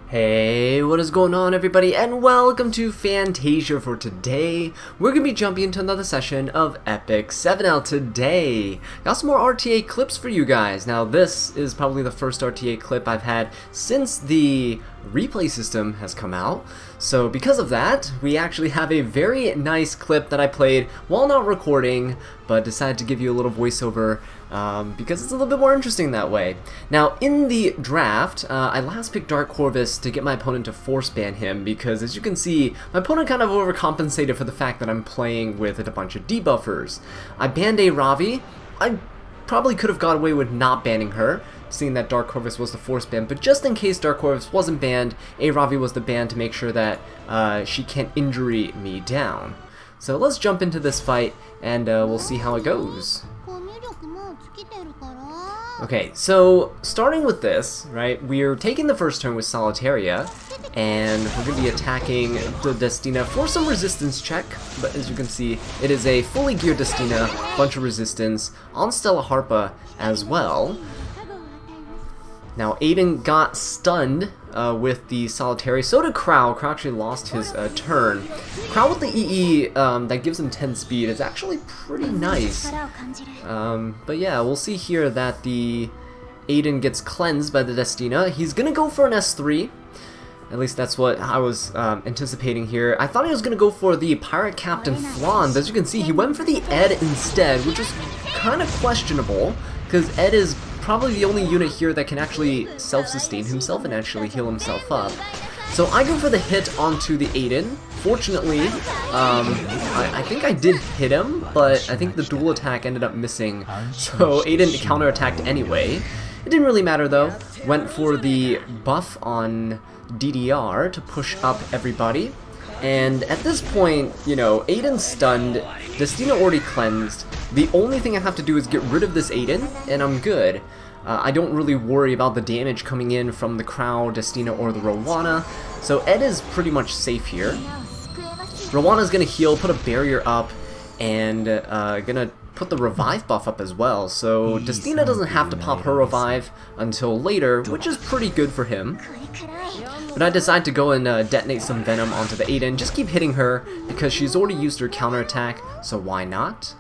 Hey, what is going on everybody, and welcome to Fantasia. For today, we're going to be jumping into another session of Epic 7L today. Got some more RTA clips for you guys. Now this is probably the first RTA clip I've had since the replay system has come out. So because of that, we actually have a very nice clip that I played while not recording, but decided to give you a little voiceover because it's a little bit more interesting that way. Now, in the draft, I last picked Dark Corvus to get my opponent to force ban him because, as you can see, my opponent kind of overcompensated for the fact that I'm playing with a bunch of debuffers. I banned a Ravi. I probably could have got away with not banning her, seeing that Dark Corvus was the force ban, but just in case Dark Corvus wasn't banned, a Ravi was the ban to make sure that she can't injury me down. So let's jump into this fight and we'll see how it goes. Okay, so starting with this, right, we're taking the first turn with Solitaria, and we're going to be attacking the Destina for some resistance check, but as you can see, it is a fully geared Destina, bunch of resistance, on Stella Harpa as well. Now, Aiden got stunned with the Solitary. So did Crow. Crow actually lost his turn. Crow with the EE that gives him 10 speed is actually pretty nice. But yeah, we'll see here that the Aiden gets cleansed by the Destina. He's going to go for an S3. At least that's what I was anticipating here. I thought he was going to go for the Pirate Captain Flan, but as you can see, he went for the Ed instead, which is kind of questionable, because Ed is probably the only unit here that can actually self-sustain himself and actually heal himself up. So I go for the hit onto the Aiden. Fortunately, I think I did hit him, but I think the dual attack ended up missing, so Aiden counterattacked anyway. It didn't really matter though. Went for the buff on DDR to push up everybody. And at this point, you know, Aiden's stunned, Destina already cleansed. The only thing I have to do is get rid of this Aiden, and I'm good. I don't really worry about the damage coming in from the Crow, Destina, or the Rowana, so Ed is pretty much safe here. Rowana's gonna heal, put a barrier up, and gonna put the revive buff up as well, so Destina doesn't have to pop her revive until later, which is pretty good for him. But I decide to go and detonate some Venom onto the Aiden, just keep hitting her, because she's already used her counterattack, so why not?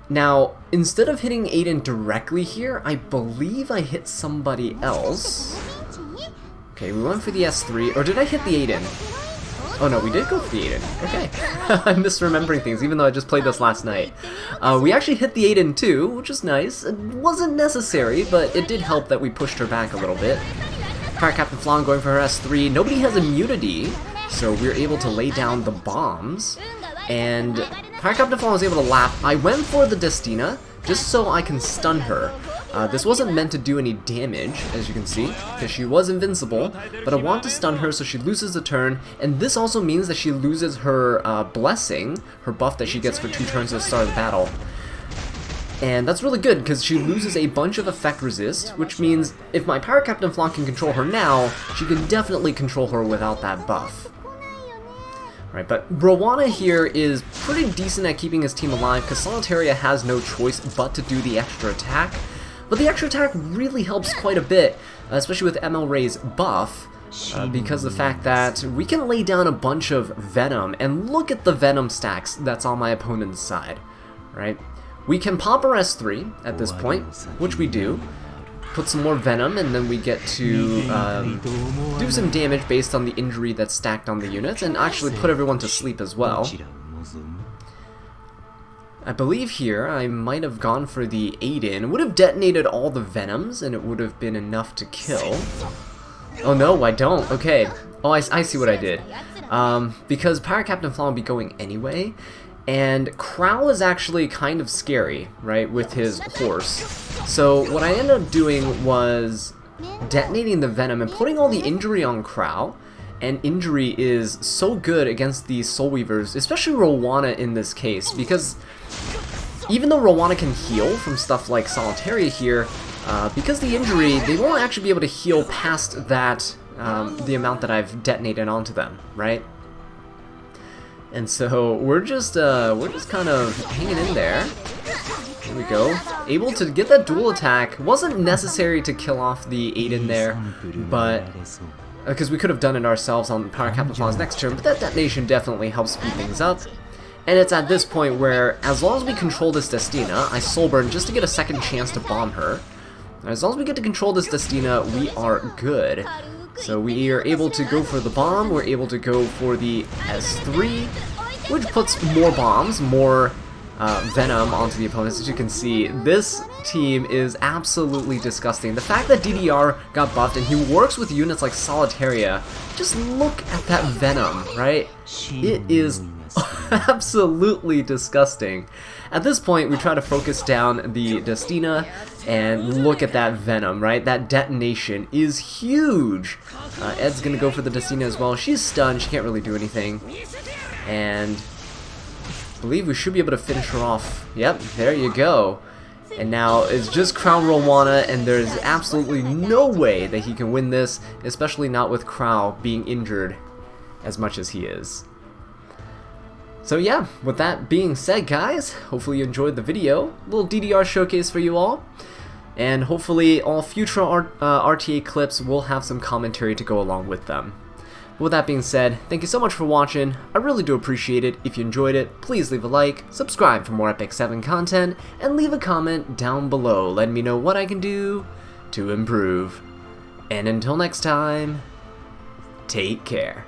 Now, instead of hitting Aiden directly here, I believe I hit somebody else. Okay, we went for the S3, or did I hit the Aiden? Oh no, we did go for the Aiden. Okay. I'm misremembering things, even though I just played this last night. We actually hit the Aiden too, which is nice. It wasn't necessary, but it did help that we pushed her back a little bit. Pirate Captain Flan going for her S3. Nobody has immunity, so we were able to lay down the bombs. And Pirate Captain Flan was able to lap. I went for the Destina, just so I can stun her. This wasn't meant to do any damage, as you can see, because she was invincible, but I want to stun her so she loses a turn, and this also means that she loses her blessing, her buff that she gets for 2 turns at the start of the battle. And that's really good, because she loses a bunch of effect resist, which means if my Pirate Captain Flan can control her now, she can definitely control her without that buff. Right, but Rowana here is pretty decent at keeping his team alive, because Solitaria has no choice but to do the extra attack. But the extra attack really helps quite a bit, especially with ML Ray's buff, because of the fact that we can lay down a bunch of Venom, and look at the Venom stacks that's on my opponent's side, right? We can pop our S3 at this point, which we do, put some more Venom, and then we get to do some damage based on the injury that's stacked on the units, and actually put everyone to sleep as well. I believe here I might have gone for the Aiden. It would have detonated all the Venoms, and it would have been enough to kill. Oh no, I don't. Okay. Oh, I see what I did. Because Pirate Captain Flan will be going anyway, and Crow is actually kind of scary, right, with his horse. So what I ended up doing was detonating the Venom and putting all the injury on Crow. And injury is so good against these Soul Weavers, especially Rowana in this case, because even though Rowana can heal from stuff like Solitaria here, because the injury, they won't actually be able to heal past that, the amount that I've detonated onto them, right? And so we're just kind of hanging in there. Here we go. Able to get that dual attack. Wasn't necessary to kill off the Aiden there, but because we could have done it ourselves on Power Capliflon's next turn, but that detonation definitely helps speed things up. And it's at this point where, as long as we control this Destina, I soul burn just to get a second chance to bomb her. As long as we get to control this Destina, we are good. So we are able to go for the bomb, we're able to go for the S3, which puts more bombs, more venom onto the opponents. As you can see, this team is absolutely disgusting. The fact that DDR got buffed and he works with units like Solitaria, just look at that venom, right? It is absolutely disgusting. At this point, we try to focus down the Destina and look at that venom, right? That detonation is huge. Ed's gonna go for the Destina as well. She's stunned, she can't really do anything. And I believe we should be able to finish her off. Yep, there you go. And now it's just Crown Rowana, and there's absolutely no way that he can win this, especially not with Crow being injured as much as he is. So yeah, with that being said, guys, hopefully you enjoyed the video. Little DDR showcase for you all. And hopefully all future RTA clips will have some commentary to go along with them. With that being said, thank you so much for watching. I really do appreciate it. If you enjoyed it, please leave a like, subscribe for more Epic 7 content, and leave a comment down below letting me know what I can do to improve. And until next time, take care.